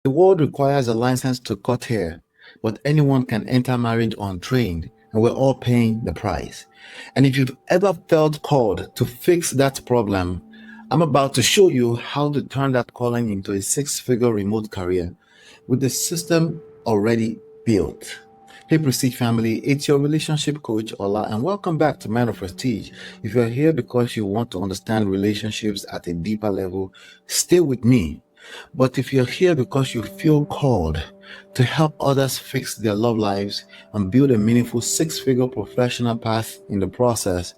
The world requires a license to cut hair, but anyone can enter marriage untrained, and we're all paying the price. And if you've ever felt called to fix that problem, I'm about to show you how to turn that calling into a six-figure remote career with the system already built. Hey Prestige family, it's your relationship coach Ola, and welcome back to Man of Prestige. If you're here because you want to understand relationships at a deeper level, stay with me. But if you're here because you feel called to help others fix their love lives and build a meaningful six-figure professional path in the process,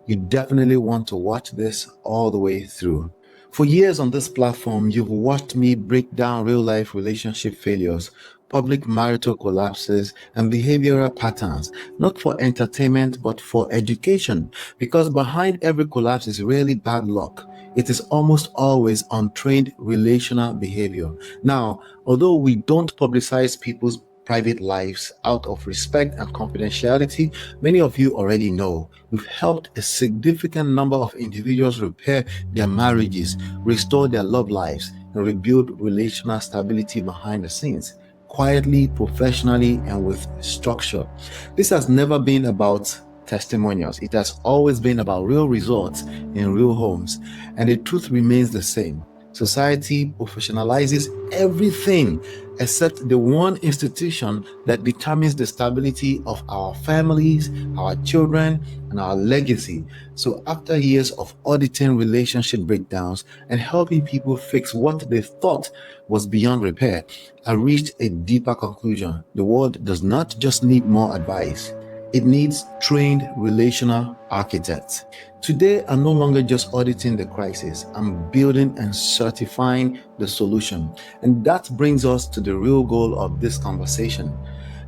you definitely want to watch this all the way through. For years on this platform, you've watched me break down real-life relationship failures, public marital collapses, and behavioral patterns, not for entertainment, but for education. Because behind every collapse is really bad luck. It is almost always untrained relational behavior. Now, although we don't publicize people's private lives out of respect and confidentiality, many of you already know we've helped a significant number of individuals repair their marriages, restore their love lives, and rebuild relational stability behind the scenes, quietly, professionally, and with structure. This has never been about testimonials. It has always been about real results in real homes. And the truth remains the same. Society professionalizes everything except the one institution that determines the stability of our families, our children, and our legacy. So after years of auditing relationship breakdowns and helping people fix what they thought was beyond repair, I reached a deeper conclusion. The world does not just need more advice. It needs trained relational architects. Today, I'm no longer just auditing the crisis. I'm building and certifying the solution. And that brings us to the real goal of this conversation.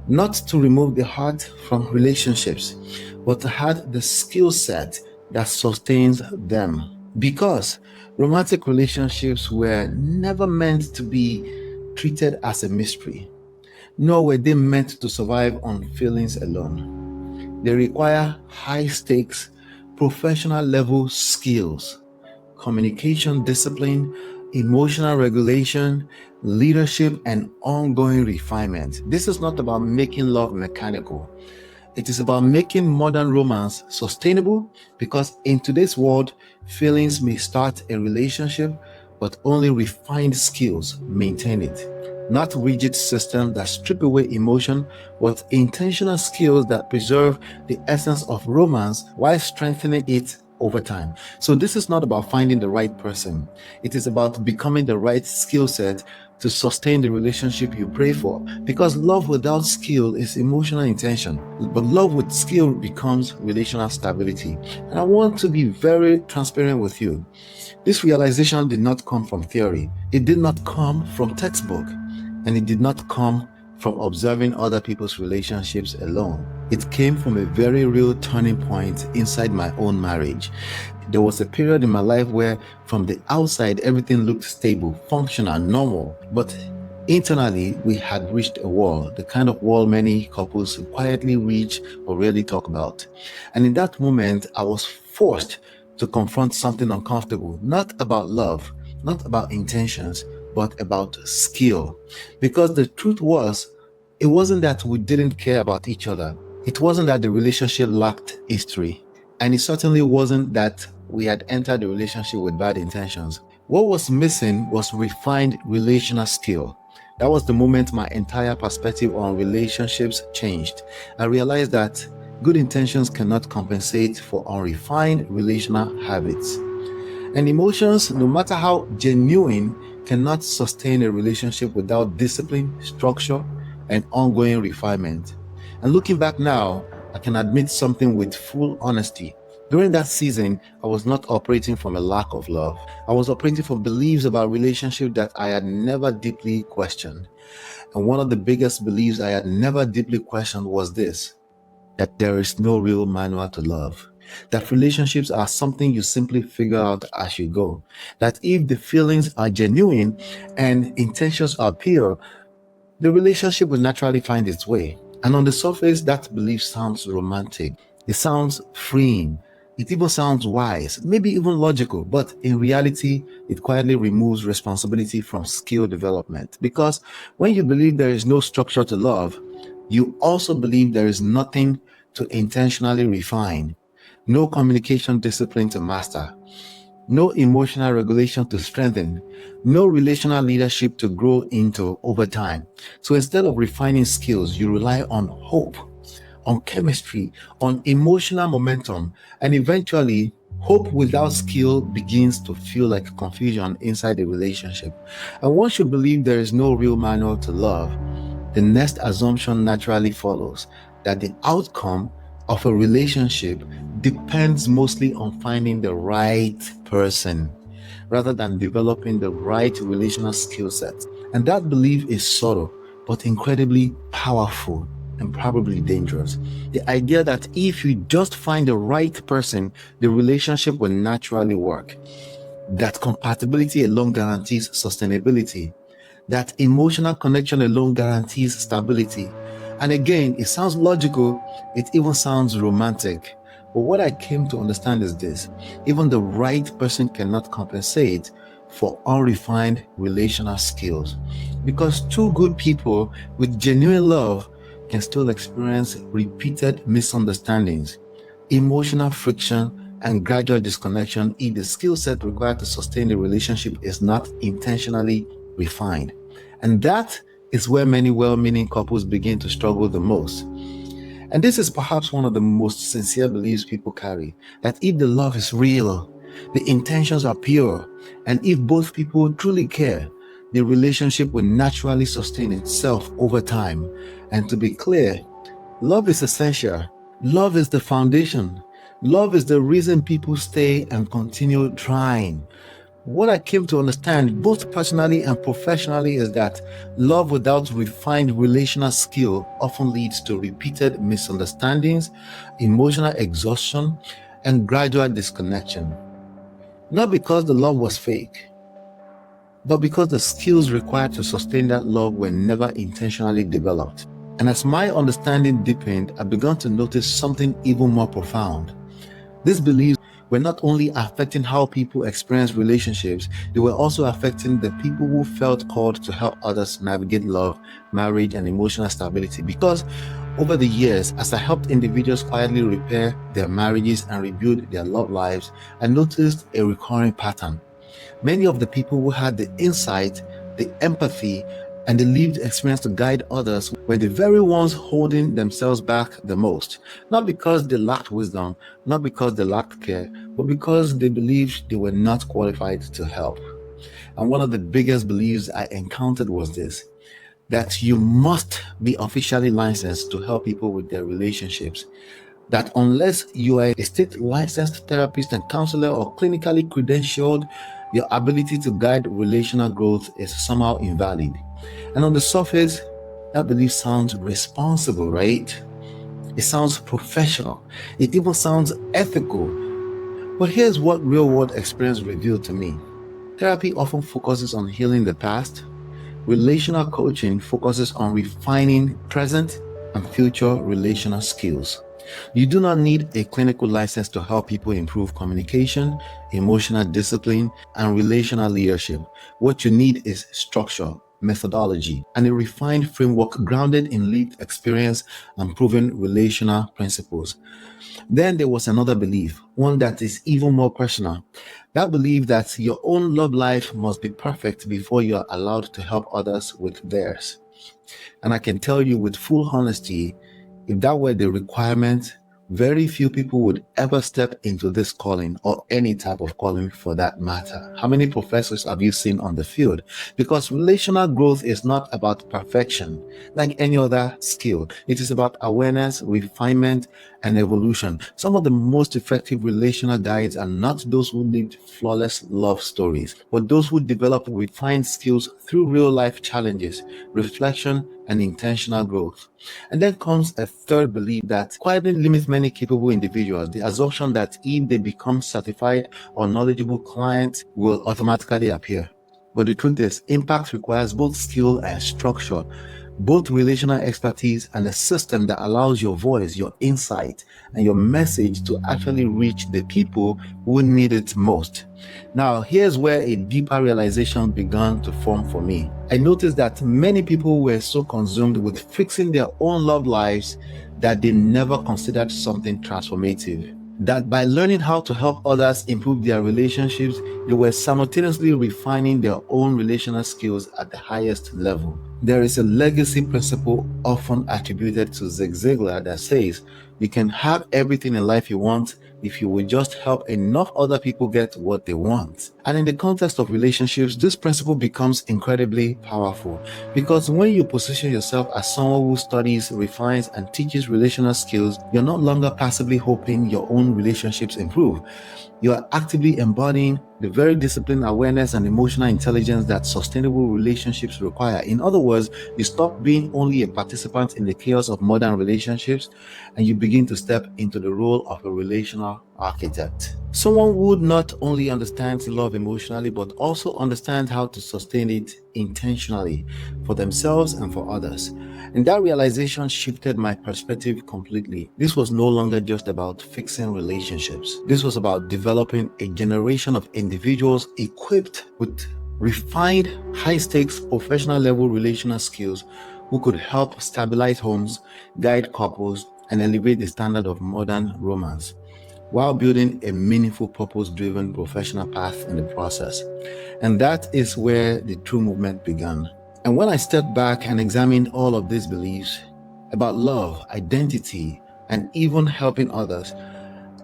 Not to remove the heart from relationships, but to add the skill set that sustains them. Because romantic relationships were never meant to be treated as a mystery, nor were they meant to survive on feelings alone. They require high stakes, professional level skills, communication discipline, emotional regulation, leadership, and ongoing refinement. This is not about making love mechanical. It is about making modern romance sustainable, because in today's world, feelings may start a relationship, but only refined skills maintain it. Not rigid systems that strip away emotion, but intentional skills that preserve the essence of romance while strengthening it over time. So this is not about finding the right person. It is about becoming the right skill set to sustain the relationship you pray for. Because love without skill is emotional intention, but love with skill becomes relational stability. And I want to be very transparent with you. This realization did not come from theory. It did not come from textbook. And it did not come from observing other people's relationships alone. It came from a very real turning point inside my own marriage. There was a period in my life where from the outside everything looked stable, functional, normal, but internally we had reached a wall, the kind of wall many couples quietly reach or rarely talk about. And in that moment, I was forced to confront something uncomfortable, not about love, not about intentions, but about skill. Because the truth was, it wasn't that we didn't care about each other. It wasn't that the relationship lacked history. And it certainly wasn't that we had entered the relationship with bad intentions. What was missing was refined relational skill. That was the moment my entire perspective on relationships changed. I realized that good intentions cannot compensate for unrefined relational habits. And emotions, no matter how genuine, cannot sustain a relationship without discipline, structure, and ongoing refinement. And looking back now, I can admit something with full honesty. During that season, I was not operating from a lack of love. I was operating from beliefs about relationship that I had never deeply questioned. And one of the biggest beliefs I had never deeply questioned was this: that there is no real manual to love. That relationships are something you simply figure out as you go. That if the feelings are genuine and intentions are pure, the relationship will naturally find its way. And on the surface, that belief sounds romantic. It sounds freeing. It even sounds wise, maybe even logical, but in reality, it quietly removes responsibility from skill development. Because when you believe there is no structure to love, you also believe there is nothing to intentionally refine, no communication discipline to master, no emotional regulation to strengthen, no relational leadership to grow into over time. So instead of refining skills, you rely on hope, on chemistry, on emotional momentum, and eventually, hope without skill begins to feel like confusion inside a relationship. And once you believe there is no real manual to love, the next assumption naturally follows that the outcome of a relationship depends mostly on finding the right person rather than developing the right relational skill set. And that belief is subtle but incredibly powerful and probably dangerous. The idea that if you just find the right person, the relationship will naturally work. That compatibility alone guarantees sustainability. That emotional connection alone guarantees stability. And again, it sounds logical, it even sounds romantic. But what I came to understand is this: even the right person cannot compensate for unrefined relational skills. Because two good people with genuine love can still experience repeated misunderstandings, emotional friction, and gradual disconnection if the skill set required to sustain the relationship is not intentionally refined. And that is where many well meaning couples begin to struggle the most. And this is perhaps one of the most sincere beliefs people carry, that if the love is real, the intentions are pure, and if both people truly care, the relationship will naturally sustain itself over time. And to be clear, love is essential. Love is the foundation. Love is the reason people stay and continue trying. What I came to understand, both personally and professionally, is that love without refined relational skill often leads to repeated misunderstandings, emotional exhaustion, and gradual disconnection. Not because the love was fake, but because the skills required to sustain that love were never intentionally developed. And as my understanding deepened, I began to notice something even more profound. These beliefs were not only affecting how people experience relationships, they were also affecting the people who felt called to help others navigate love, marriage, and emotional stability. Because over the years, as I helped individuals quietly repair their marriages and rebuild their love lives, I noticed a recurring pattern. Many of the people who had the insight, the empathy, and the lived experience to guide others were the very ones holding themselves back the most. Not because they lacked wisdom, not because they lacked care, but because they believed they were not qualified to help. And one of the biggest beliefs I encountered was this: that you must be officially licensed to help people with their relationships. That unless you are a state licensed therapist and counselor or clinically credentialed, your ability to guide relational growth is somehow invalid. And on the surface, that belief sounds responsible, right? It sounds professional. It even sounds ethical. But here's what real world experience revealed to me. Therapy often focuses on healing the past. Relational coaching focuses on refining present and future relational skills. You do not need a clinical license to help people improve communication, emotional discipline, and relational leadership. What you need is structure, methodology, and a refined framework grounded in lived experience and proven relational principles. Then there was another belief, one that is even more personal. That belief that your own love life must be perfect before you are allowed to help others with theirs. And I can tell you with full honesty, if that were the requirement, very few people would ever step into this calling, or any type of calling for that matter. How many professors have you seen on the field? Because relational growth is not about perfection like any other skill. It is about awareness, refinement, and evolution. Some of the most effective relational guides are not those who lived flawless love stories, but those who develop refined skills through real life challenges, reflection, and intentional growth. And then comes a third belief that quietly limits many capable individuals: the assumption that if they become certified or knowledgeable, clients will automatically appear. But the truth is, impact requires both skill and structure. both relational expertise and a system that allows your voice, your insight, and your message to actually reach the people who need it most. Now, here's where a deeper realization began to form for me. I noticed that many people were so consumed with fixing their own love lives that they never considered something transformative. That by learning how to help others improve their relationships, they were simultaneously refining their own relational skills at the highest level. There is a legacy principle often attributed to Zig Ziglar that says, you can have everything in life you want if you will just help enough other people get what they want. And in the context of relationships, this principle becomes incredibly powerful because when you position yourself as someone who studies, refines, and teaches relational skills, you're no longer passively hoping your own relationships improve. You are actively embodying the very discipline, awareness, and emotional intelligence that sustainable relationships require. In other words, you stop being only a participant in the chaos of modern relationships and you begin to step into the role of a relational architect. Someone who not only understands love emotionally, but also understands how to sustain it intentionally for themselves and for others. And that realization shifted my perspective completely. This was no longer just about fixing relationships. This was about developing a generation of individuals equipped with refined, high-stakes, professional-level relational skills who could help stabilize homes, guide couples, and elevate the standard of modern romance, while building a meaningful, purpose-driven professional path in the process. And that is where the true movement began. And when I stepped back and examined all of these beliefs about love, identity, and even helping others,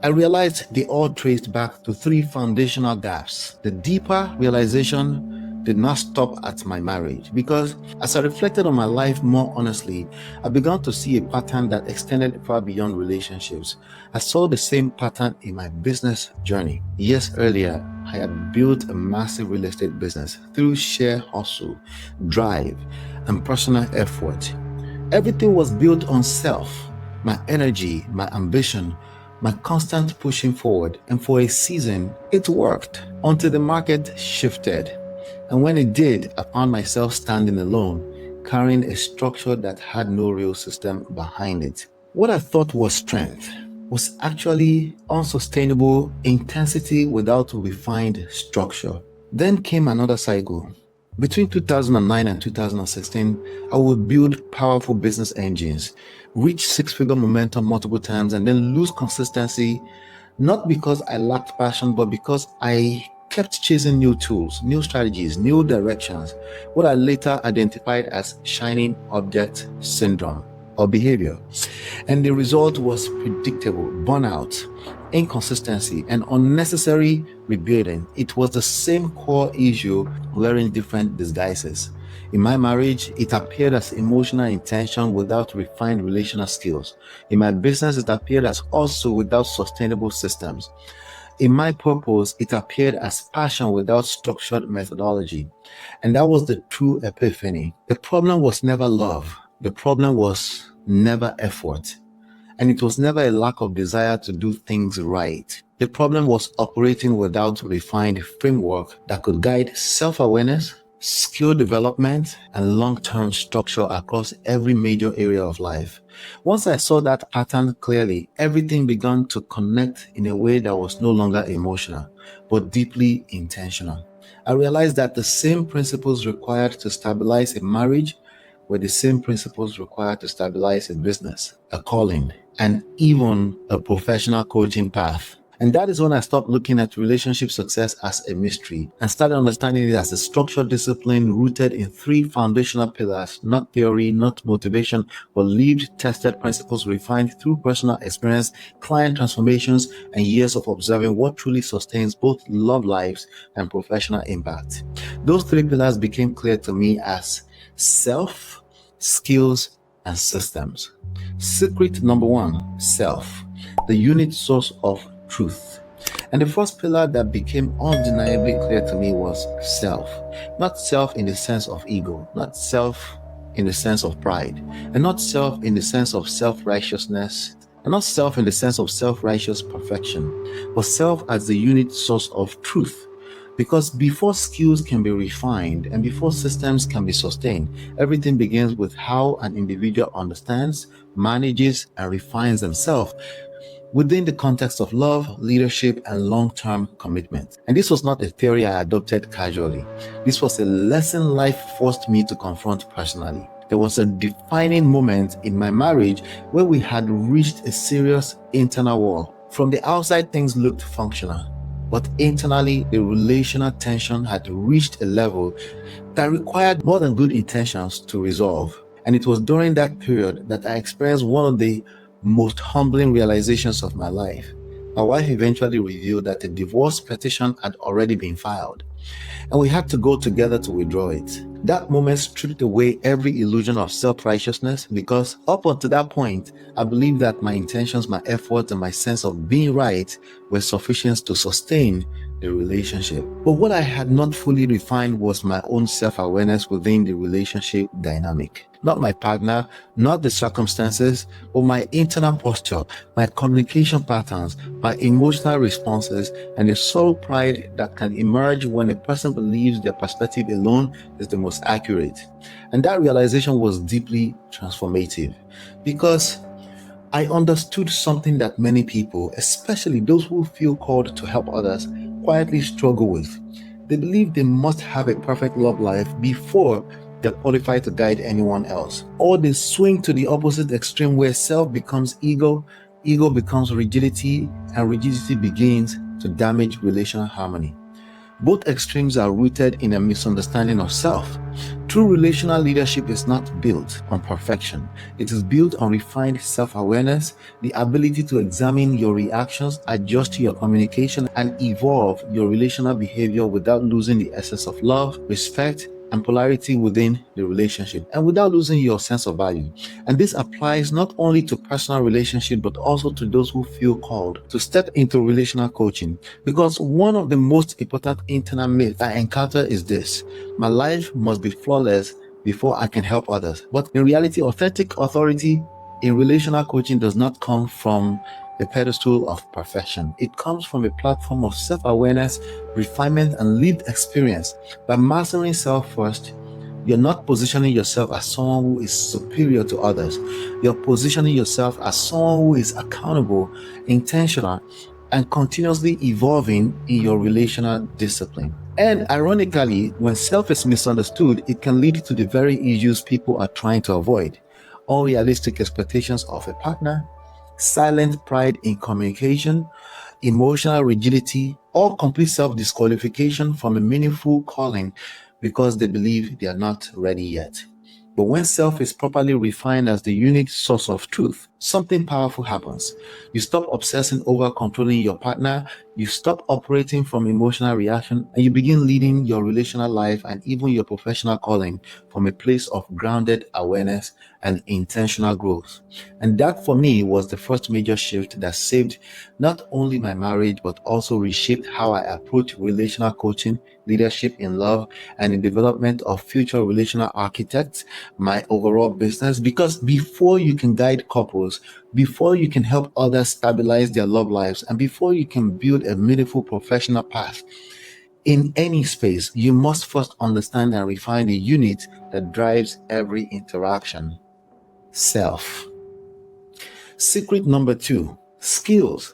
I realized they all traced back to three foundational gaps. The deeper realization did not stop at my marriage because as I reflected on my life more honestly, I began to see a pattern that extended far beyond relationships. I saw the same pattern in my business journey. Years earlier, I had built a massive real estate business through sheer hustle, drive, and personal effort. Everything was built on self, my energy, my ambition, my constant pushing forward, and for a season, it worked until the market shifted. And when it did, I found myself standing alone, carrying a structure that had no real system behind it. What I thought was strength was actually unsustainable intensity without refined structure. Then came another cycle. Between 2009 and 2016, I would build powerful business engines, reach six-figure momentum multiple times, and then lose consistency, not because I lacked passion, but because I kept chasing new tools, new strategies, new directions, what I later identified as shining object syndrome or behavior. And the result was predictable burnout, inconsistency, and unnecessary rebuilding. It was the same core issue wearing different disguises. In my marriage, it appeared as emotional intention without refined relational skills. In my business, it appeared as also without sustainable systems. In my purpose, it appeared as passion without structured methodology. And that was the true epiphany. The problem was never love. The problem was never effort. And it was never a lack of desire to do things right. The problem was operating without refined framework that could guide self-awareness, skill development, and long-term structure across every major area of life. Once I saw that pattern clearly, everything began to connect in a way that was no longer emotional, but deeply intentional. I realized that the same principles required to stabilize a marriage were the same principles required to stabilize a business, a calling, and even a professional coaching path. And that is when I stopped looking at relationship success as a mystery and started understanding it as a structured discipline rooted in three foundational pillars, not theory, not motivation, but lived, tested principles refined through personal experience, client transformations, and years of observing what truly sustains both love lives and professional impact. Those three pillars became clear to me as self, skills, and systems. Secret number one, self, the unit source of truth. And the first pillar that became undeniably clear to me was self. Not self in the sense of ego, not self in the sense of pride, and not self in the sense of self-righteousness, and not self in the sense of self-righteous perfection, but self as the unit source of truth. Because before skills can be refined and before systems can be sustained, everything begins with how an individual understands, manages, and refines themselves within the context of love, leadership, and long-term commitment. And this was not a theory I adopted casually. This was a lesson life forced me to confront personally. There was a defining moment in my marriage where we had reached a serious internal wall. From the outside, things looked functional, but internally, the relational tension had reached a level that required more than good intentions to resolve. And it was during that period that I experienced one of the most humbling realizations of my life. My wife eventually revealed that a divorce petition had already been filed, and we had to go together to withdraw it. That moment stripped away every illusion of self-righteousness, because up until that point, I believed that my intentions, my efforts, and my sense of being right were sufficient to sustain the relationship. But what I had not fully refined was my own self-awareness within the relationship dynamic. Not my partner, not the circumstances, but my internal posture, my communication patterns, my emotional responses, and the subtle pride that can emerge when a person believes their perspective alone is the most accurate. And that realization was deeply transformative, because I understood something that many people, especially those who feel called to help others, quietly struggle with. They believe they must have a perfect love life before they're qualified to guide anyone else. Or they swing to the opposite extreme where self becomes ego, ego becomes rigidity, and rigidity begins to damage relational harmony. Both extremes are rooted in a misunderstanding of self. True relational leadership is not built on perfection. It is built on refined self-awareness, the ability to examine your reactions, adjust your communication, and evolve your relational behavior without losing the essence of love, respect, and polarity within the relationship, and without losing your sense of value. And this applies not only to personal relationships, but also to those who feel called to step into relational coaching. Because one of the most important internal myths I encounter is this: my life must be flawless before I can help others. But in reality, authentic authority in relational coaching does not come from a pedestal of perfection. It comes from a platform of self-awareness, refinement, and lived experience. By mastering self first, you're not positioning yourself as someone who is superior to others. You're positioning yourself as someone who is accountable, intentional, and continuously evolving in your relational discipline. And ironically, when self is misunderstood, it can lead to the very issues people are trying to avoid: unrealistic expectations of a partner, silent pride in communication, emotional rigidity, or complete self-disqualification from a meaningful calling because they believe they are not ready yet. But when self is properly refined as the unique source of truth, something powerful happens. You stop obsessing over controlling your partner, you stop operating from emotional reaction, and you begin leading your relational life and even your professional calling from a place of grounded awareness and intentional growth. And that, for me, was the first major shift that saved not only my marriage, but also reshaped how I approach relational coaching, leadership in love, and the development of future relational architects, my overall business. Because before you can guide couples, before you can help others stabilize their love lives, and before you can build a meaningful professional path in any space, you must first understand and refine the unit that drives every interaction: self. Secret number 2: skills.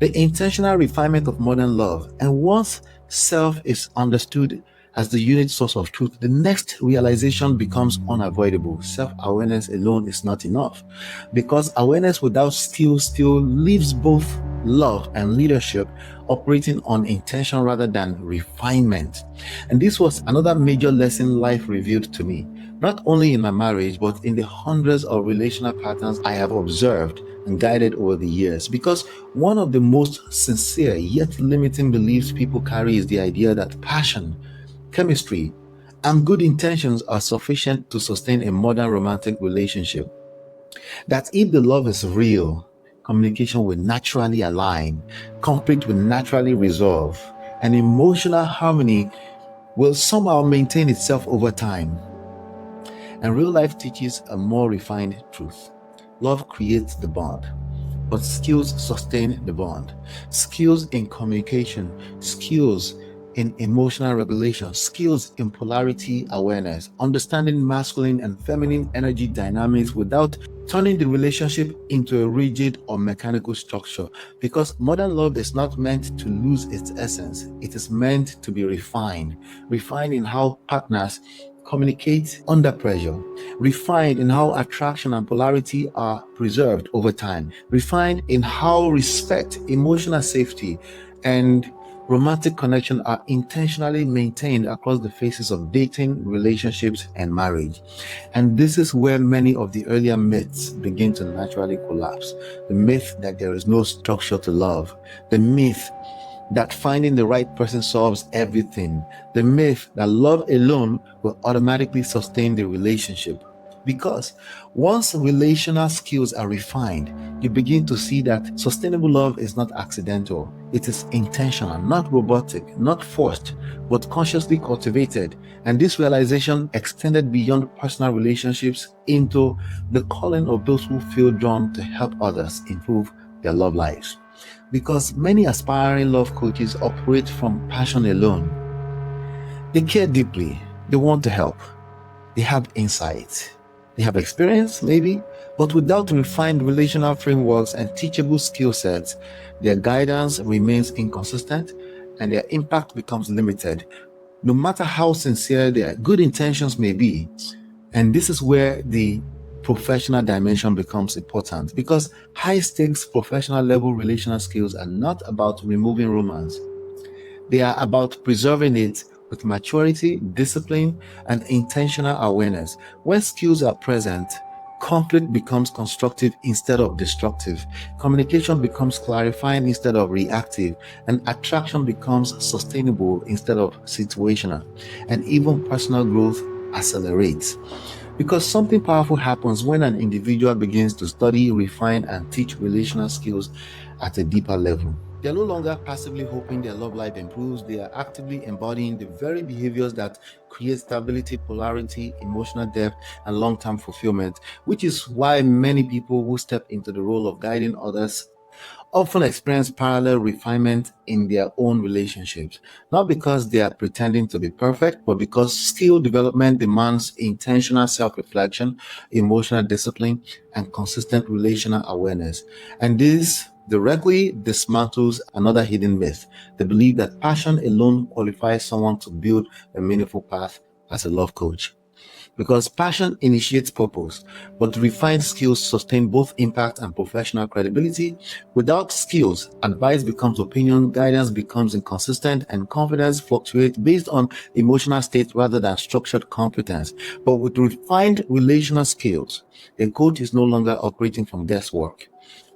The intentional refinement of modern love. And once self is understood as the unit source of truth, the next realization becomes unavoidable. Self-awareness alone is not enough, because awareness without skill still leaves both love and leadership operating on intention rather than refinement. And this was another major lesson life revealed to me, not only in my marriage, but in the hundreds of relational patterns I have observed and guided over the years. Because one of the most sincere yet limiting beliefs people carry is the idea that passion, chemistry, and good intentions are sufficient to sustain a modern romantic relationship. That if the love is real, communication will naturally align, conflict will naturally resolve, and emotional harmony will somehow maintain itself over time. And real life teaches a more refined truth. Love creates the bond, but skills sustain the bond. Skills in communication, skills in emotional regulation, skills in polarity awareness, understanding masculine and feminine energy dynamics without turning the relationship into a rigid or mechanical structure. Because modern love is not meant to lose its essence, it is meant to be refined. Refined in how partners communicate under pressure, refined in how attraction and polarity are preserved over time, refined in how respect, emotional safety, and romantic connection are intentionally maintained across the phases of dating, relationships, and marriage. And this is where many of the earlier myths begin to naturally collapse. The myth that there is no structure to love, the myth that finding the right person solves everything, the myth that love alone will automatically sustain the relationship. Because once relational skills are refined, you begin to see that sustainable love is not accidental. It is intentional, not robotic, not forced, but consciously cultivated. And this realization extended beyond personal relationships into the calling of those who feel drawn to help others improve their love lives. Because many aspiring love coaches operate from passion alone. They care deeply, they want to help, they have insight, they have experience, maybe, but without refined relational frameworks and teachable skill sets, their guidance remains inconsistent and their impact becomes limited, no matter how sincere their good intentions may be. And this is where the professional dimension becomes important because high stakes professional level relational skills are not about removing romance. They are about preserving it with maturity, discipline, and intentional awareness. When skills are present, conflict becomes constructive instead of destructive. Communication becomes clarifying instead of reactive, and attraction becomes sustainable instead of situational. And even personal growth accelerates. Because something powerful happens when an individual begins to study, refine, and teach relational skills at a deeper level. They're no longer passively hoping their love life improves, they are actively embodying the very behaviors that create stability, polarity, emotional depth, and long term fulfillment, which is why many people who step into the role of guiding others often experience parallel refinement in their own relationships, not because they are pretending to be perfect, but because skill development demands intentional self reflection, emotional discipline, and consistent relational awareness. And this directly dismantles another hidden myth, the belief that passion alone qualifies someone to build a meaningful path as a love coach. Because passion initiates purpose, but refined skills sustain both impact and professional credibility. Without skills, advice becomes opinion, guidance becomes inconsistent, and confidence fluctuates based on emotional state rather than structured competence. But with refined relational skills, a coach is no longer operating from guesswork.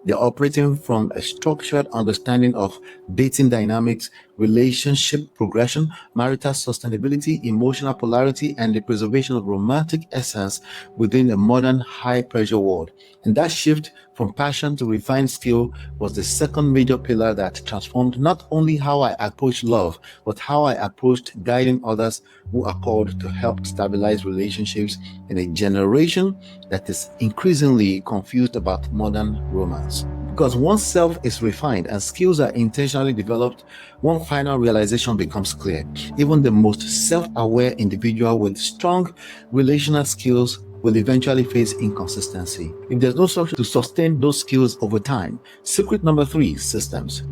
They're operating from a structured understanding of dating dynamics, relationship progression, marital sustainability, emotional polarity, and the preservation of romantic essence within a modern high pressure world. And that shift from passion to refined skill was the second major pillar that transformed not only how I approach love, but how I approached guiding others who are called to help stabilize relationships in a generation that is increasingly confused about modern romance. Because once self is refined and skills are intentionally developed, one final realization becomes clear. Even the most self aware individual with strong relational skills will eventually face inconsistency if there's no structure to sustain those skills over time. Secret number three: systems.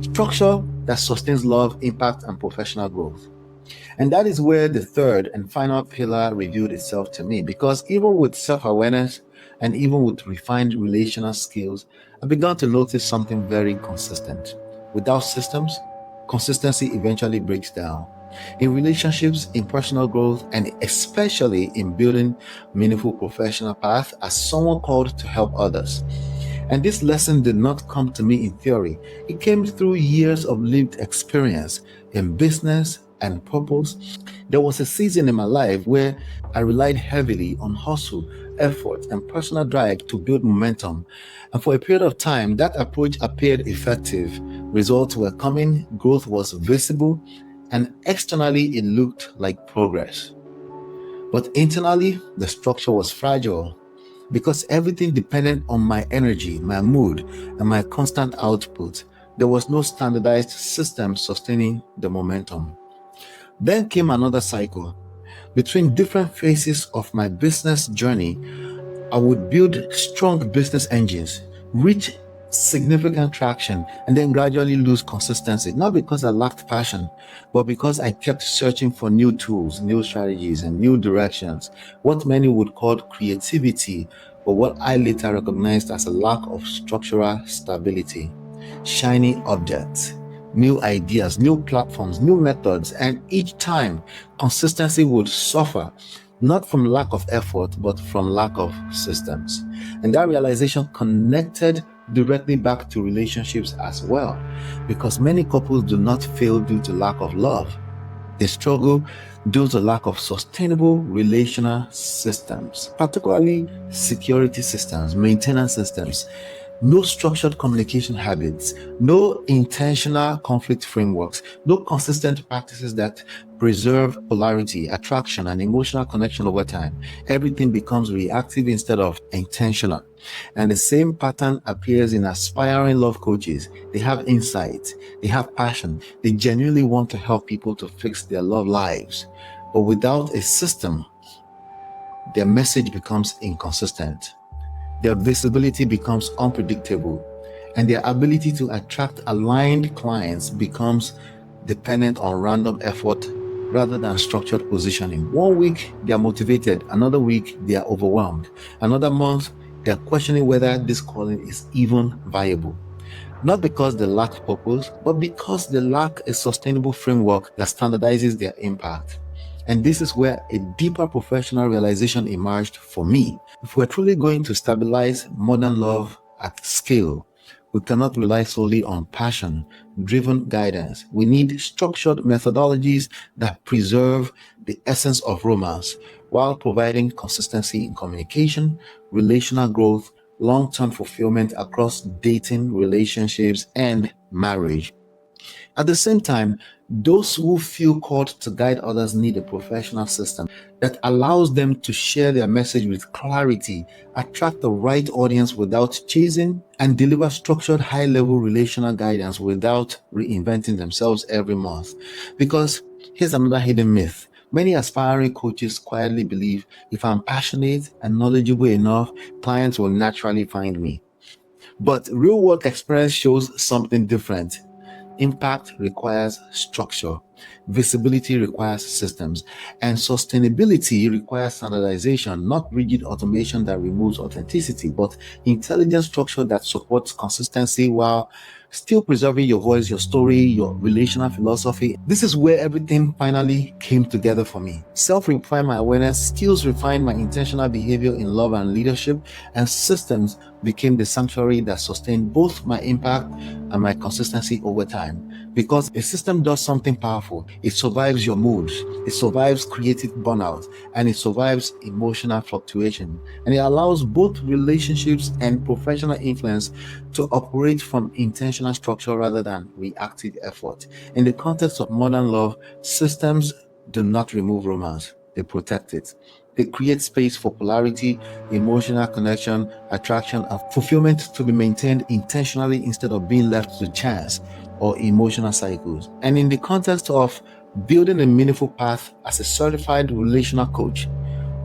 Structure that sustains love, impact, and professional growth. And that is where the third and final pillar revealed itself to me because even with self awareness and even with refined relational skills, I began to notice something very consistent. Without systems, consistency eventually breaks down. In relationships, in personal growth, and especially in building meaningful professional path as someone called to help others. And this lesson did not come to me in theory. It came through years of lived experience in business and purpose. There was a season in my life where I relied heavily on hustle, effort, and personal drive to build momentum. And for a period of time, that approach appeared effective. Results were coming, growth was visible, and externally it looked like progress. But internally, the structure was fragile because everything depended on my energy, my mood, and my constant output. There was no standardized system sustaining the momentum. Then came another cycle. Between different phases of my business journey, I would build strong business engines, reach significant traction, and then gradually lose consistency. Not because I lacked passion, but because I kept searching for new tools, new strategies, and new directions. What many would call creativity, but what I later recognized as a lack of structural stability. Shiny objects, new ideas, new platforms, new methods, and each time consistency would suffer, not from lack of effort, but from lack of systems. And that realization connected directly back to relationships as well, because many couples do not fail due to lack of love. They struggle due to lack of sustainable relational systems, particularly security systems, maintenance systems, no structured communication habits, no intentional conflict frameworks, no consistent practices that preserve polarity, attraction, and emotional connection over time. Everything becomes reactive instead of intentional. And the same pattern appears in aspiring love coaches. They have insight, they have passion, they genuinely want to help people to fix their love lives. But without a system, their message becomes inconsistent. Their visibility becomes unpredictable, and their ability to attract aligned clients becomes dependent on random effort rather than structured positioning. One week they are motivated, another week they are overwhelmed, another month they are questioning whether this calling is even viable. Not because they lack purpose, but because they lack a sustainable framework that standardizes their impact. And this is where a deeper professional realization emerged for me. If we're truly going to stabilize modern love at scale, we cannot rely solely on passion-driven guidance. We need structured methodologies that preserve the essence of romance while providing consistency in communication, relational growth, long-term fulfillment across dating, relationships, and marriage. At the same time, those who feel called to guide others need a professional system that allows them to share their message with clarity, attract the right audience without chasing, and deliver structured high-level relational guidance without reinventing themselves every month. Because here's another hidden myth. Many aspiring coaches quietly believe if I'm passionate and knowledgeable enough, clients will naturally find me. But real world experience shows something different. Impact requires structure, visibility requires systems, and sustainability requires standardization, not rigid automation that removes authenticity, but intelligent structure that supports consistency while still preserving your voice, your story, your relational philosophy. This is where everything finally came together for me. Self refined my awareness, skills refined my intentional behavior in love and leadership, and systems became the sanctuary that sustained both my impact and my consistency over time. Because a system does something powerful. It survives your moods, it survives creative burnout, and it survives emotional fluctuation. And it allows both relationships and professional influence to operate from intentional structure rather than reactive effort. In the context of modern love, systems do not remove romance, they protect it. They create space for polarity, emotional connection, attraction, and fulfillment to be maintained intentionally instead of being left to chance or emotional cycles. And in the context of building a meaningful path as a certified relational coach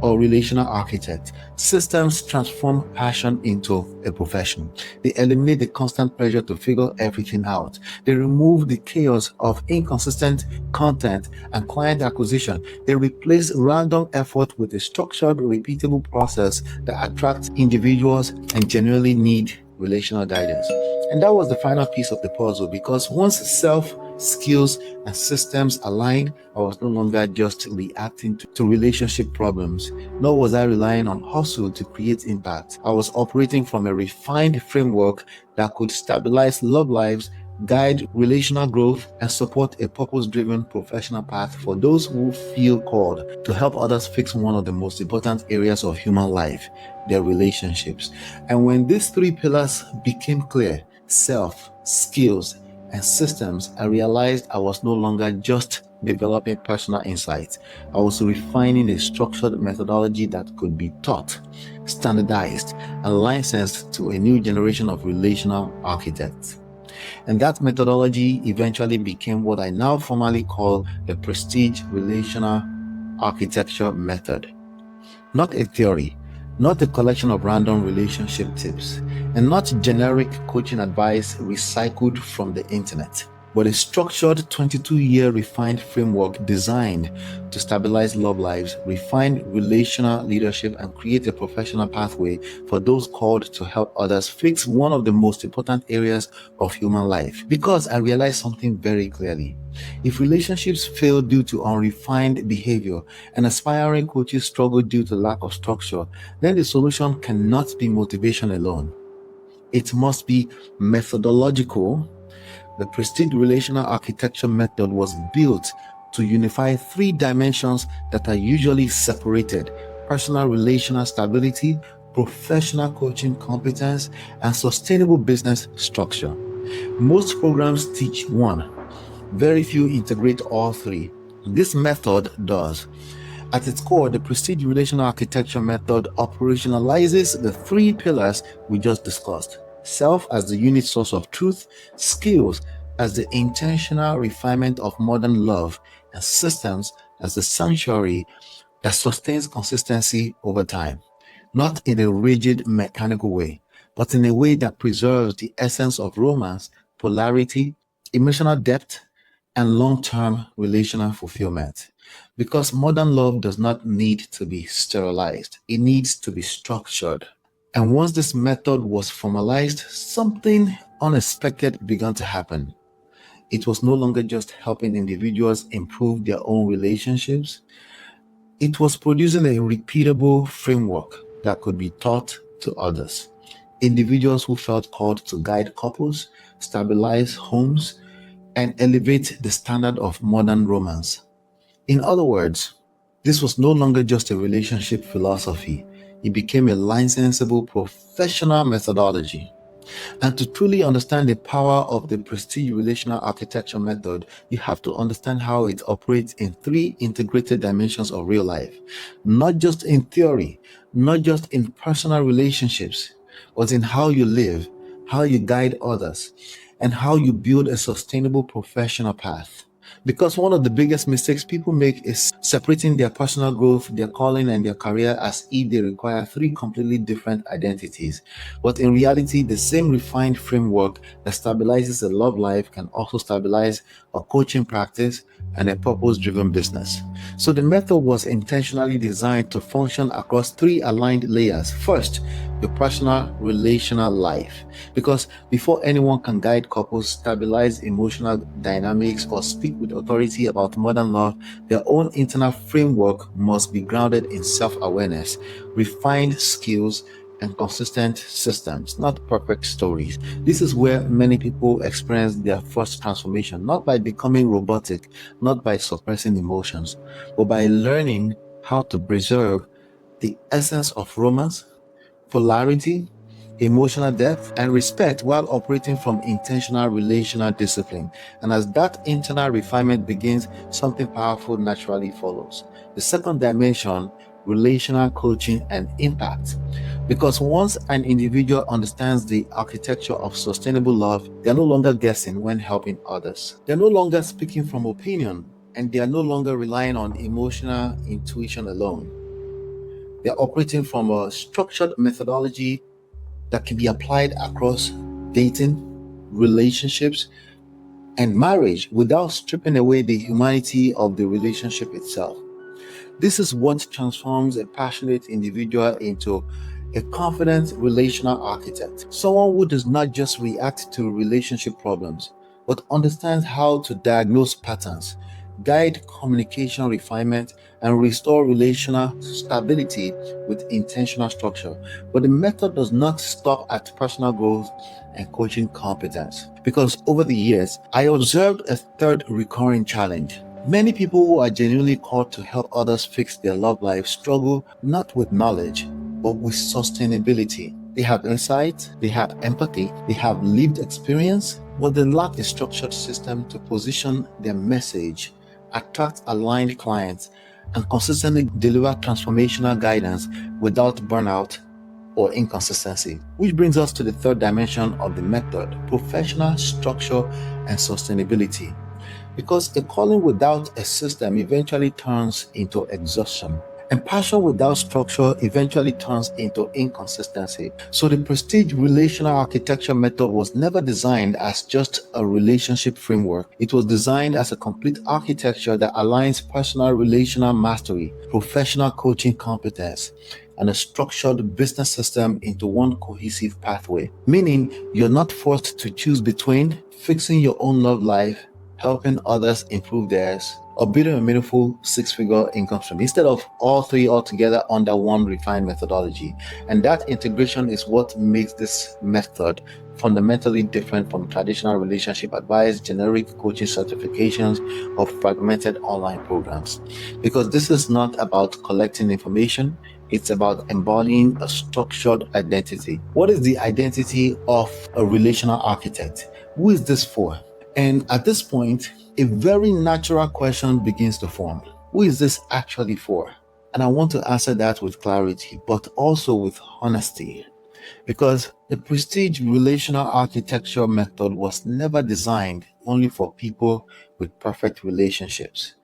or relational architect, systems transform passion into a profession. They eliminate the constant pressure to figure everything out. They remove the chaos of inconsistent content and client acquisition. They replace random effort with a structured, repeatable process that attracts individuals and genuinely need relational guidance. And that was the final piece of the puzzle, because once self, skills, and systems aligned, I was no longer just reacting to relationship problems, nor was I relying on hustle to create impact. I was operating from a refined framework that could stabilize love lives, guide relational growth, and support a purpose-driven professional path for those who feel called to help others fix one of the most important areas of human life, their relationships. And when these three pillars became clear, self, skills, and systems, I realized I was no longer just developing personal insights. I was refining a structured methodology that could be taught, standardized, and licensed to a new generation of relational architects. And that methodology eventually became what I now formally call the Prestige Relational Architecture Method. Not a theory, not a collection of random relationship tips, and not generic coaching advice recycled from the internet, but a structured 22-year refined framework designed to stabilize love lives, refine relational leadership, and create a professional pathway for those called to help others fix one of the most important areas of human life. Because I realized something very clearly. If relationships fail due to unrefined behavior and aspiring coaches struggle due to lack of structure, then the solution cannot be motivation alone. It must be methodological. The Prestige Relational Architecture Method was built to unify three dimensions that are usually separated: personal relational stability, professional coaching competence, and sustainable business structure. Most programs teach one. Very few integrate all three. This method does. At its core, the Prestige Relational Architecture Method operationalizes the three pillars we just discussed: self as the unique source of truth, skills as the intentional refinement of modern love, and systems as the sanctuary that sustains consistency over time. Not in a rigid mechanical way, but in a way that preserves the essence of romance, polarity, emotional depth, and long-term relational fulfillment. Because modern love does not need to be sterilized, it needs to be structured. And once this method was formalized, something unexpected began to happen. It was no longer just helping individuals improve their own relationships, it was producing a repeatable framework that could be taught to others. Individuals who felt called to guide couples, stabilize homes, and elevate the standard of modern romance. In other words, this was no longer just a relationship philosophy, it became a licensable professional methodology. And to truly understand the power of the Prestige Relational Architecture Method, you have to understand how it operates in three integrated dimensions of real life. Not just in theory, not just in personal relationships, but in how you live, how you guide others, and how you build a sustainable professional path. Because one of the biggest mistakes people make is separating their personal growth, their calling, and their career as if they require three completely different identities. But in reality, the same refined framework that stabilizes a love life can also stabilize a coaching practice and a purpose-driven business. So the method was intentionally designed to function across three aligned layers. First, your personal relational life. Because before anyone can guide couples, stabilize emotional dynamics, or speak with authority about modern love, their own internal framework must be grounded in self-awareness, refined skills, and consistent systems, not perfect stories. This is where many people experience their first transformation, not by becoming robotic, not by suppressing emotions, but by learning how to preserve the essence of romance, polarity, emotional depth, and respect while operating from intentional relational discipline. And as that internal refinement begins, something powerful naturally follows. The second dimension, relational coaching and impact. Because once an individual understands the architecture of sustainable love, they are no longer guessing when helping others. They're no longer speaking from opinion, and they are no longer relying on emotional intuition alone. They're operating from a structured methodology that can be applied across dating, relationships, and marriage without stripping away the humanity of the relationship itself. This is what transforms a passionate individual into a confident relational architect, someone who does not just react to relationship problems, but understands how to diagnose patterns, guide communication refinement, and restore relational stability with intentional structure. But the method does not stop at personal growth and coaching competence. Because over the years, I observed a third recurring challenge. Many people who are genuinely called to help others fix their love life struggle not with knowledge, but with sustainability. They have insight, they have empathy, they have lived experience, but they lack a structured system to position their message, attract aligned clients, and consistently deliver transformational guidance without burnout or inconsistency. Which brings us to the third dimension of the method: professional structure and sustainability. Because a calling without a system eventually turns into exhaustion. And passion without structure eventually turns into inconsistency. So the Prestige Relational Architecture Method was never designed as just a relationship framework. It was designed as a complete architecture that aligns personal relational mastery, professional coaching competence, and a structured business system into one cohesive pathway. Meaning, you're not forced to choose between fixing your own love life, helping others improve theirs, or building a meaningful six-figure income stream, instead of all three altogether under one refined methodology. And that integration is what makes this method fundamentally different from traditional relationship advice, generic coaching certifications, or fragmented online programs. Because this is not about collecting information, it's about embodying a structured identity. What is the identity of a relational architect? Who is this for? And at this point, a very natural question begins to form. Who is this actually for? And I want to answer that with clarity, but also with honesty. Because the Prestige Relational Architecture Method was never designed only for people with perfect relationships.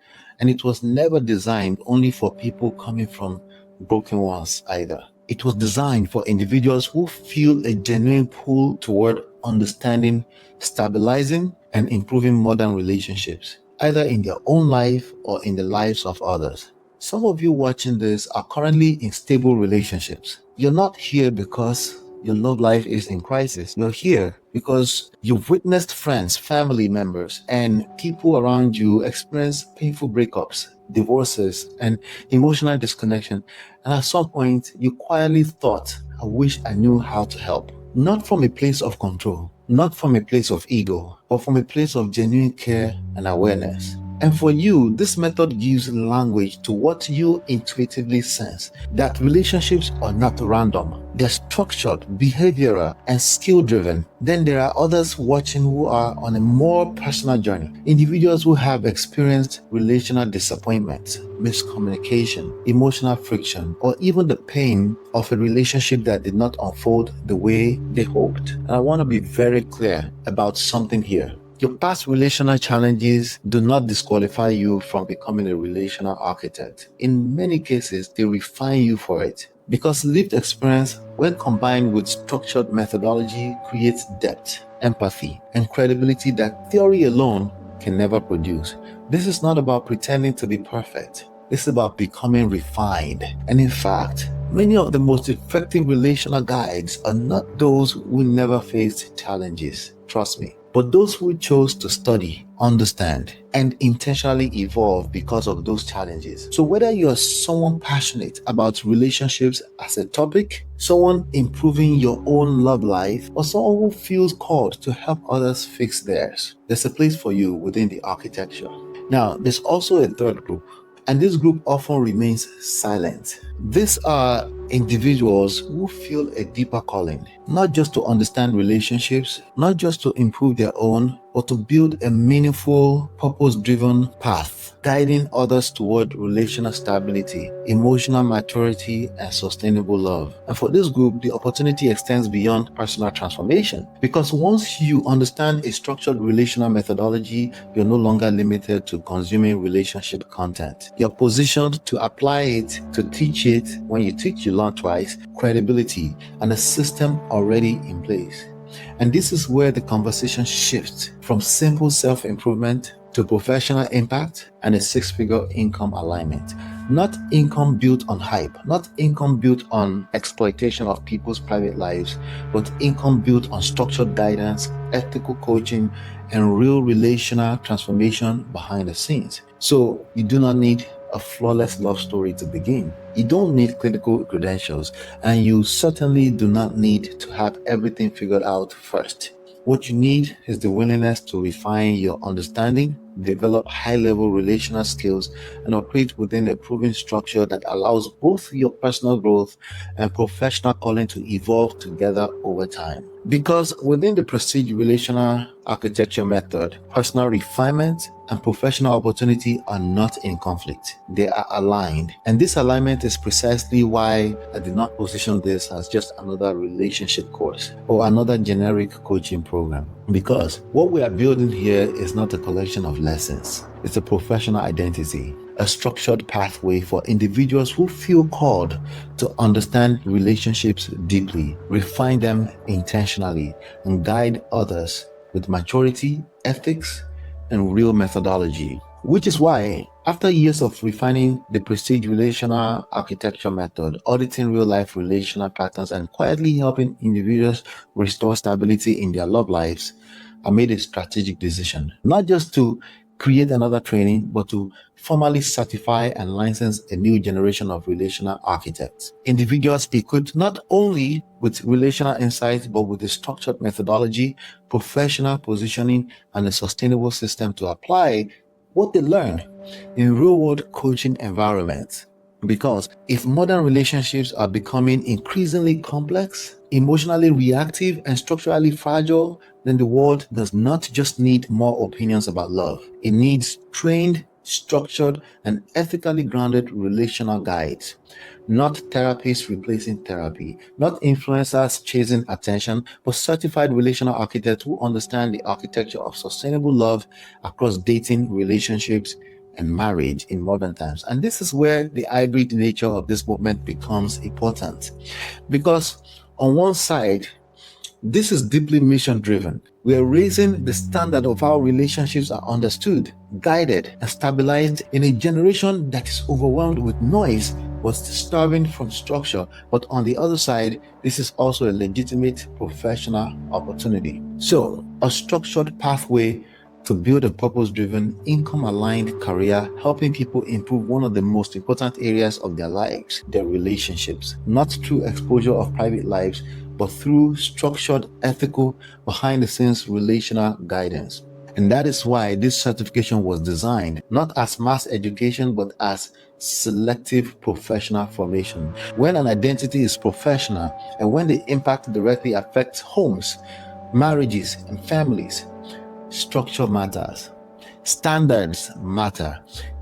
And it was never designed only for people coming from broken ones either. It was designed for individuals who feel a genuine pull toward understanding, stabilizing, and improving modern relationships, either in their own life or in the lives of others. Some of you watching this are currently in stable relationships. You're not here because your love life is in crisis. You're here because you've witnessed friends, family members, and people around you experience painful breakups, divorces, and emotional disconnection. And at some point, you quietly thought, I wish I knew how to help. Not from a place of control, not from a place of ego, but from a place of genuine care and awareness. And for you, this method gives language to what you intuitively sense, that relationships are not random. They're structured, behavioral, and skill-driven. Then there are others watching who are on a more personal journey. Individuals who have experienced relational disappointment, miscommunication, emotional friction, or even the pain of a relationship that did not unfold the way they hoped. And I want to be very clear about something here. Your past relational challenges do not disqualify you from becoming a relational architect. In many cases, they refine you for it. Because lived experience, when combined with structured methodology, creates depth, empathy, and credibility that theory alone can never produce. This is not about pretending to be perfect. This is about becoming refined. And in fact, many of the most effective relational guides are not those who never faced challenges. Trust me. But those who chose to study, understand, and intentionally evolve because of those challenges. So whether you're someone passionate about relationships as a topic, someone improving your own love life, or someone who feels called to help others fix theirs, there's a place for you within the architecture. Now, there's also a third group, and this group often remains silent. These are individuals who feel a deeper calling, not just to understand relationships, not just to improve their own, but to build a meaningful, purpose-driven path, guiding others toward relational stability, emotional maturity, and sustainable love. And for this group, the opportunity extends beyond personal transformation. Because once you understand a structured relational methodology, you're no longer limited to consuming relationship content. You're positioned to apply it, to teach it. When you teach, you learn twice: credibility and a system already in place. And this is where the conversation shifts from simple self-improvement to professional impact and a six-figure income alignment. Not income built on hype, not income built on exploitation of people's private lives, but income built on structured guidance, ethical coaching, and real relational transformation behind the scenes. So you do not need a flawless love story to begin. You don't need clinical credentials, and you certainly do not need to have everything figured out first. What you need is the willingness to refine your understanding, develop high-level relational skills, and operate within a proven structure that allows both your personal growth and professional calling to evolve together over time. Because within the Prestige Relational Architecture Method, personal refinement and professional opportunity are not in conflict. They are aligned. And this alignment is precisely why I did not position this as just another relationship course or another generic coaching program. Because what we are building here is not a collection of lessons. It's a professional identity, a structured pathway for individuals who feel called to understand relationships deeply, refine them intentionally, and guide others with maturity, ethics, and real methodology. Which is why, after years of refining the Prestige Relational Architecture Method, auditing real-life relational patterns, and quietly helping individuals restore stability in their love lives, I made a strategic decision, not just to create another training, but to formally certify and license a new generation of relational architects. Individuals equipped not only with relational insights, but with a structured methodology, professional positioning, and a sustainable system to apply what they learn in real-world coaching environments. Because if modern relationships are becoming increasingly complex, emotionally reactive, and structurally fragile, then the world does not just need more opinions about love. It needs trained, structured, and ethically grounded relational guides. Not therapists replacing therapy, not influencers chasing attention, but certified relational architects who understand the architecture of sustainable love across dating, relationships, and marriage in modern times. And this is where the hybrid nature of this movement becomes important. Because on one side, this is deeply mission driven. We are raising the standard of how relationships are understood, guided, and stabilized in a generation that is overwhelmed with noise but starving from structure. But on the other side, this is also a legitimate professional opportunity. So, a structured pathway to build a purpose-driven, income-aligned career, helping people improve one of the most important areas of their lives, their relationships, not through exposure of private lives, but through structured, ethical, behind-the-scenes relational guidance. And that is why this certification was designed not as mass education, but as selective professional formation. When an identity is professional and when the impact directly affects homes, marriages, and families, structure matters, standards matter,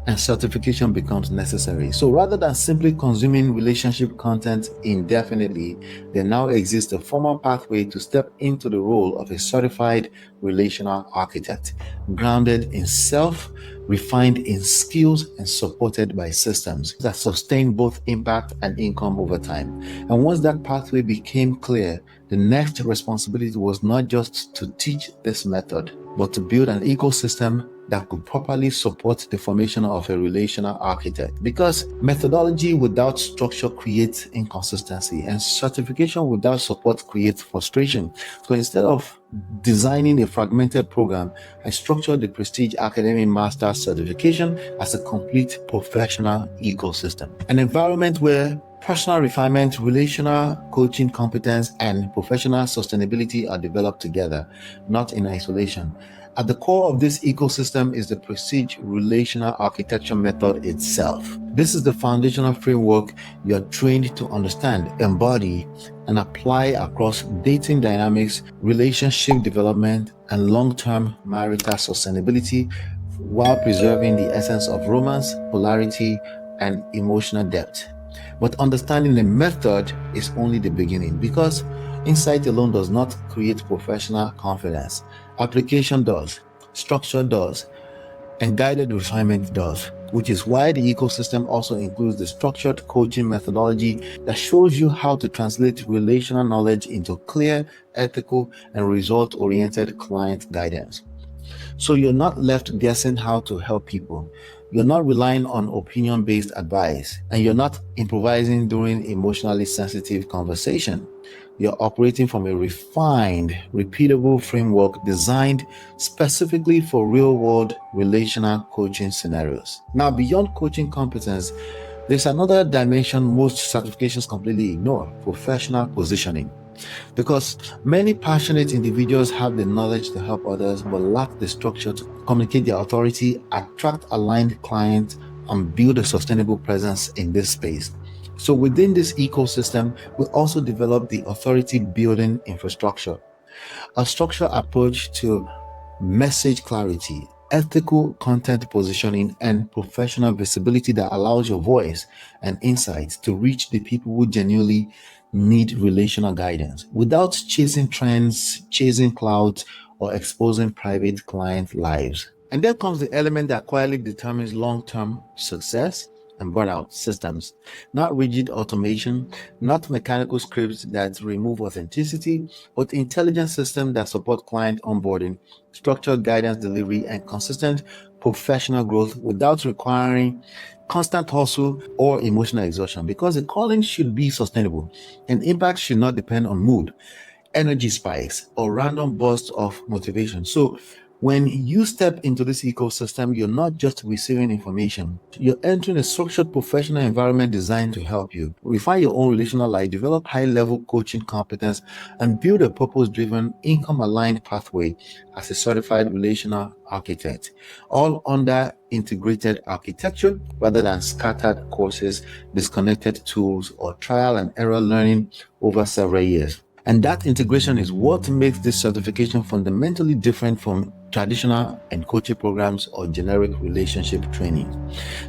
and certification becomes necessary. So rather than simply consuming relationship content indefinitely, there now exists a formal pathway to step into the role of a certified relational architect, grounded in self, refined in skills, and supported by systems that sustain both impact and income over time. And once that pathway became clear, the next responsibility was not just to teach this method, but to build an ecosystem that could properly support the formation of a relational architect. Because methodology without structure creates inconsistency, and certification without support creates frustration. So instead of designing a fragmented program, I structured the Prestige Academy Master Certification as a complete professional ecosystem. An environment where personal refinement, relational coaching competence, and professional sustainability are developed together, not in isolation. At the core of this ecosystem is the Prestige Relational Architecture Method itself. This is the foundational framework you are trained to understand, embody, and apply across dating dynamics, relationship development, and long-term marital sustainability while preserving the essence of romance, polarity, and emotional depth. But understanding the method is only the beginning, because insight alone does not create professional confidence. Application does, structure does, and guided refinement does, which is why the ecosystem also includes the structured coaching methodology that shows you how to translate relational knowledge into clear, ethical, and result-oriented client guidance. So you're not left guessing how to help people. You're not relying on opinion-based advice, and you're not improvising during emotionally sensitive conversation. You're operating from a refined, repeatable framework designed specifically for real-world relational coaching scenarios. Now, beyond coaching competence, there's another dimension most certifications completely ignore: professional positioning. Because many passionate individuals have the knowledge to help others but lack the structure to communicate their authority, attract aligned clients, and build a sustainable presence in this space. So within this ecosystem, we also develop the authority building infrastructure, a structured approach to message clarity, ethical content positioning, and professional visibility that allows your voice and insights to reach the people who genuinely need relational guidance without chasing trends, chasing clouds, or exposing private client lives. And then comes the element that quietly determines long-term success and burnout systems. Not rigid automation, not mechanical scripts that remove authenticity, but intelligent systems that support client onboarding, structured guidance delivery, and consistent professional growth without requiring constant hustle or emotional exhaustion, because the calling should be sustainable and impact should not depend on mood, energy spikes, or random bursts of motivation. So when you step into this ecosystem, you're not just receiving information, you're entering a structured professional environment designed to help you refine your own relational life, develop high level coaching competence, and build a purpose driven, income aligned pathway as a certified relational architect, all under integrated architecture rather than scattered courses, disconnected tools, or trial and error learning over several years. And that integration is what makes this certification fundamentally different from traditional and coaching programs or generic relationship training.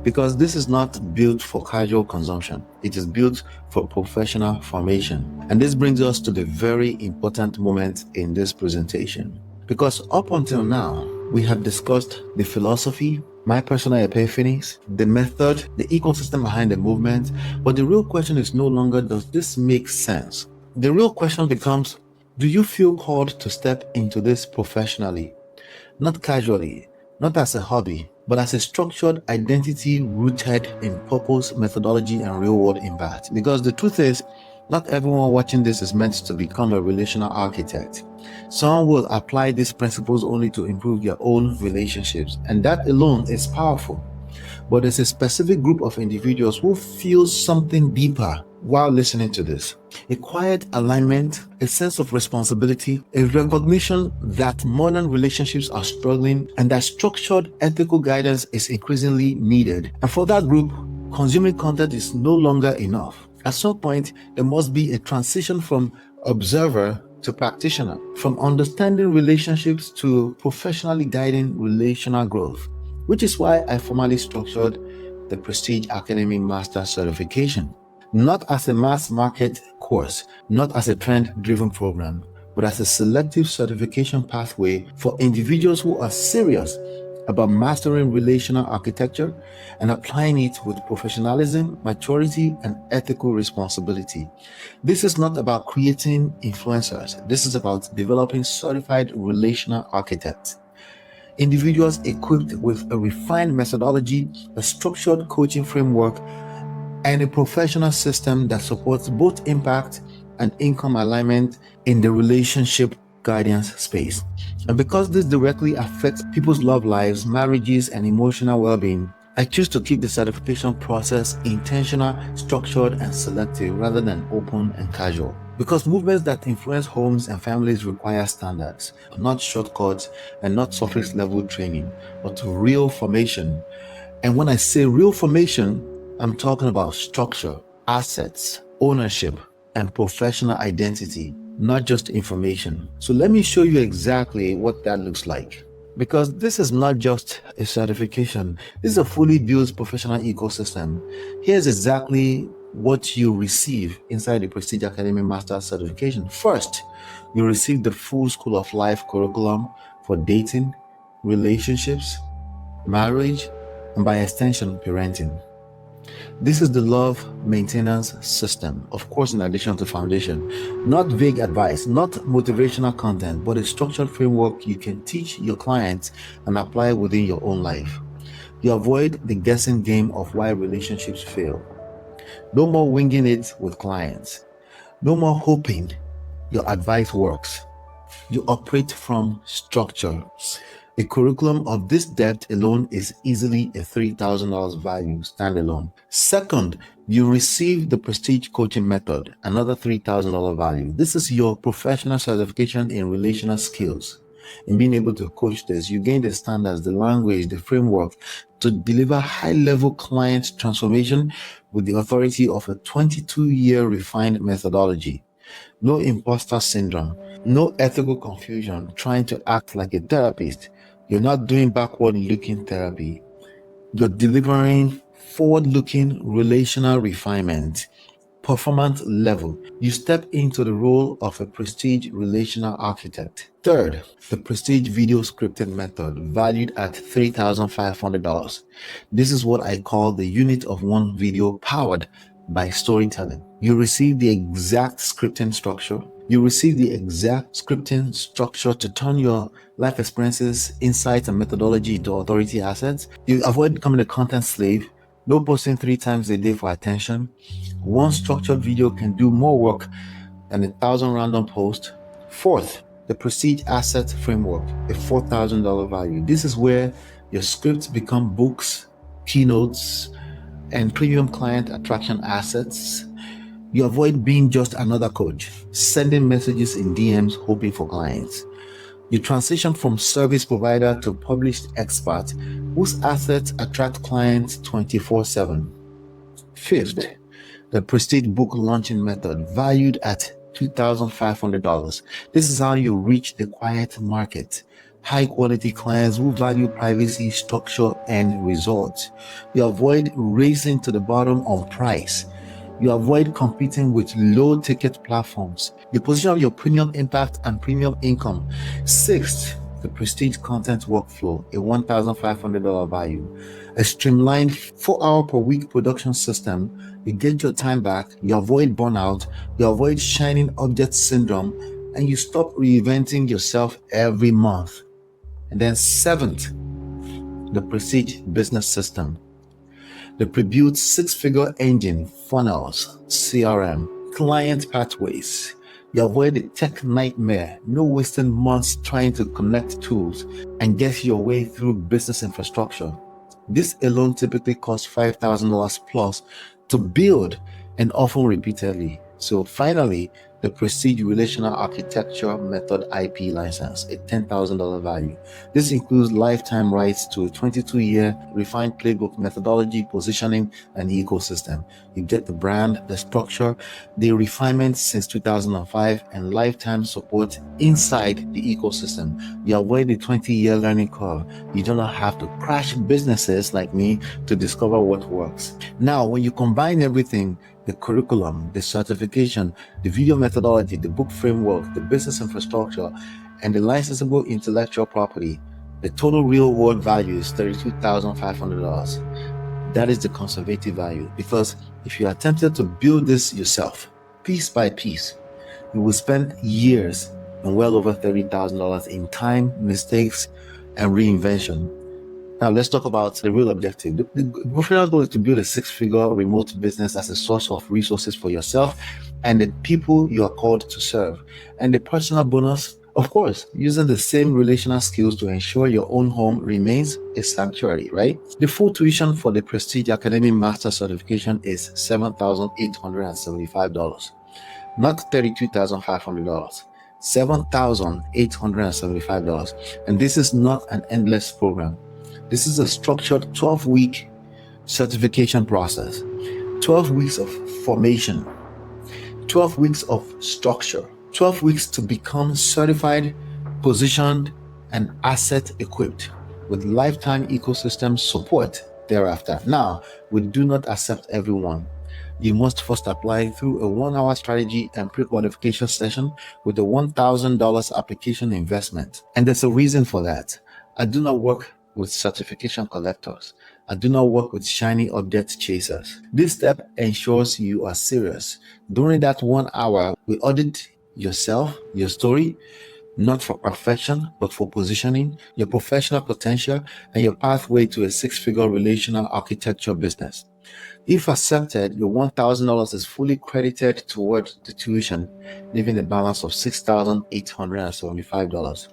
Because this is not built for casual consumption, it is built for professional formation. And this brings us to the very important moment in this presentation. Because up until now, we have discussed the philosophy, my personal epiphanies, the method, the ecosystem behind the movement. But the real question is no longer, does this make sense? The real question becomes, do you feel called to step into this professionally? Not casually, not as a hobby, but as a structured identity rooted in purpose, methodology, and real world impact. Because the truth is, not everyone watching this is meant to become a relational architect. Some will apply these principles only to improve their own relationships, and that alone is powerful. But there's a specific group of individuals who feel something deeper while listening to this. A quiet alignment, a sense of responsibility, a recognition that modern relationships are struggling and that structured ethical guidance is increasingly needed. And for that group, consuming content is no longer enough. At some point, there must be a transition from observer to practitioner, from understanding relationships to professionally guiding relational growth, which is why I formally structured the Prestige Academy Master Certification, not as a mass market course, not as a trend-driven program, but as a selective certification pathway for individuals who are serious about mastering relational architecture and applying it with professionalism, maturity, and ethical responsibility. This is not about creating influencers. This is about developing certified relational architects, individuals equipped with a refined methodology, a structured coaching framework, and a professional system that supports both impact and income alignment in the relationship guidance space. And because this directly affects people's love lives, marriages, and emotional well-being, I choose to keep the certification process intentional, structured, and selective rather than open and casual. Because movements that influence homes and families require standards, not shortcuts and not surface level training, but real formation. And when I say real formation, I'm talking about structure, assets, ownership, and professional identity, not just information. So let me show you exactly what that looks like. Because this is not just a certification, this is a fully built professional ecosystem. Here's exactly what you receive inside the Prestige Academy Master Certification. First, you receive the full School of Life curriculum for dating, relationships, marriage, and by extension, parenting. This is the love maintenance system, of course, in addition to foundation. Not vague advice, not motivational content, but a structured framework you can teach your clients and apply within your own life. You avoid the guessing game of why relationships fail. No more winging it with clients. No more hoping your advice works. You operate from structure. A curriculum of this depth alone is easily a $3,000 value standalone. Second, you receive the Prestige Coaching Method, another $3,000 value. This is your professional certification in relational skills. In being able to coach this, you gain the standards, the language, the framework to deliver high-level client transformation with the authority of a 22-year refined methodology. No imposter syndrome, no ethical confusion trying to act like a therapist. You're not doing backward-looking therapy. You're delivering forward-looking relational refinement, performance level. You step into the role of a Prestige Relational Architect. Third, the Prestige Video Scripting Method, valued at $3,500. This is what I call the unit of one video powered by storytelling. You receive the exact scripting structure. You receive the exact scripting structure to turn your life experiences, insights, and methodology into authority assets. You avoid becoming a content slave. No posting 3 times a day for attention. One structured video can do more work than 1,000 random posts. Fourth, the Prestige Asset Framework, a $4,000 value. This is where your scripts become books, keynotes, and premium client attraction assets. You avoid being just another coach, sending messages in DMs hoping for clients. You transition from service provider to published expert whose assets attract clients 24/7. Fifth, the Prestige Book Launching Method, valued at $2,500. This is how you reach the quiet market. High quality clients who value privacy, structure, and results. You avoid racing to the bottom on price. You avoid competing with low ticket platforms. You position your premium impact and premium income. Sixth, the Prestige Content Workflow, a $1,500 value. A streamlined 4-hour per week production system. You get your time back, you avoid burnout, you avoid shining object syndrome, and you stop reinventing yourself every month. And then seventh, the Prestige Business System. The pre-built 6-figure engine, funnels, CRM, client pathways. You avoid the tech nightmare, no wasting months trying to connect tools and get your way through business infrastructure. This alone typically costs $5,000 plus to build and often repeatedly. So finally, the Prestige Relational Architecture Method IP license, a $10,000 value. This includes lifetime rights to a 22-year refined playbook methodology, positioning, and ecosystem. You get the brand, the structure, the refinement since 2005, and lifetime support inside the ecosystem. You avoid the 20-year learning curve. You do not have to crash businesses like me to discover what works. Now, when you combine everything, the curriculum, the certification, the video methodology, the book framework, the business infrastructure, and the licensable intellectual property, the total real world value is $32,500. That is the conservative value, because if you attempted to build this yourself, piece by piece, you will spend years and well over $30,000 in time, mistakes, and reinvention. Now let's talk about the real objective. The professional goal is to build a 6-figure remote business as a source of resources for yourself and the people you are called to serve. And the personal bonus, of course, using the same relational skills to ensure your own home remains a sanctuary, right? The full tuition for the Prestige Academy Master Certification is $7,875, not $32,500. $7,875. And this is not an endless program. This is a structured 12-week certification process, 12 weeks of formation, 12 weeks of structure, 12 weeks to become certified, positioned, and asset equipped with lifetime ecosystem support thereafter. Now, we do not accept everyone. You must first apply through a 1-hour strategy and pre-qualification session with a $1,000 application investment. And there's a reason for that. I do not work with certification collectors. I do not work with shiny object chasers. This step ensures you are serious. During that 1 hour, we audit yourself, your story, not for perfection, but for positioning, your professional potential, and your pathway to a 6-figure relational architecture business. If accepted, your $1,000 is fully credited toward the tuition, leaving a balance of $6,875.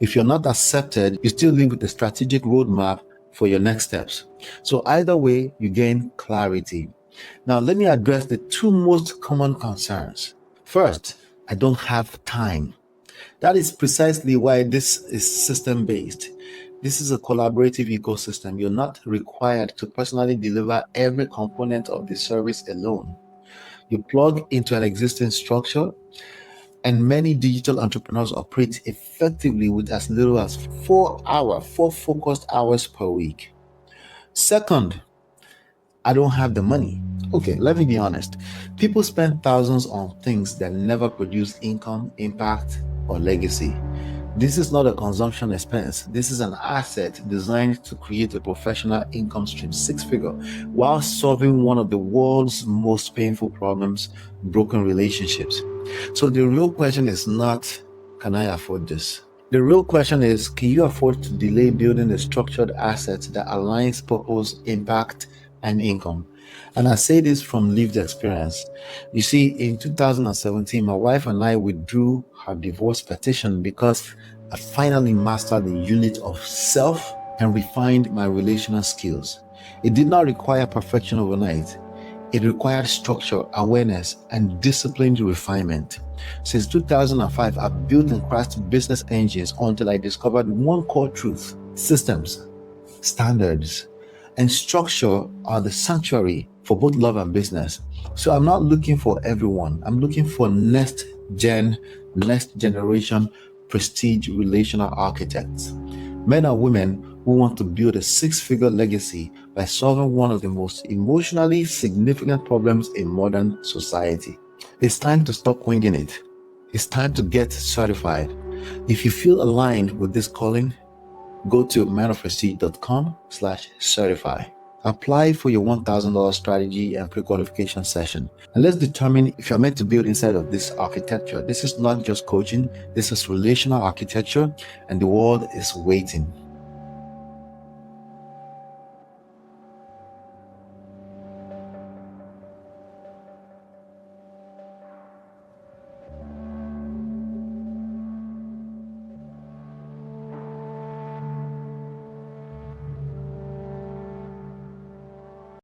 If you're not accepted, you still leave with a strategic roadmap for your next steps. So either way, you gain clarity. Now, let me address the 2 most common concerns. First, I don't have time. That is precisely why this is system-based. This is a collaborative ecosystem. You're not required to personally deliver every component of the service alone. You plug into an existing structure, And many digital entrepreneurs operate effectively with as little as 4 focused hours per week. Second, I don't have the money. Okay, let me be honest. People spend thousands on things that never produce income, impact, or legacy. This is not a consumption expense. This is an asset designed to create a professional income stream, six figure, while solving one of the world's most painful problems, broken relationships. So the real question is not, can I afford this? The real question is, can you afford to delay building a structured asset that aligns purpose, impact, and income? And I say this from lived experience. You see, in 2017, my wife and I withdrew her divorce petition because I finally mastered the unit of self and refined my relational skills. It did not require perfection overnight. It required structure, awareness, and disciplined refinement. Since 2005, I've built and crafted business engines until I discovered one core truth: systems, standards, and structure are the sanctuary for both love and business. So I'm not looking for everyone. I'm looking for next generation prestige relational architects. Men and women who want to build a six-figure legacy by solving one of the most emotionally significant problems in modern society. It's time to stop winging it. It's time to get certified. If you feel aligned with this calling, go to manofprestige.com/certify. Apply for your $1,000 strategy and pre-qualification session. And let's determine if you're meant to build inside of this architecture. This is not just coaching, this is relational architecture, and the world is waiting.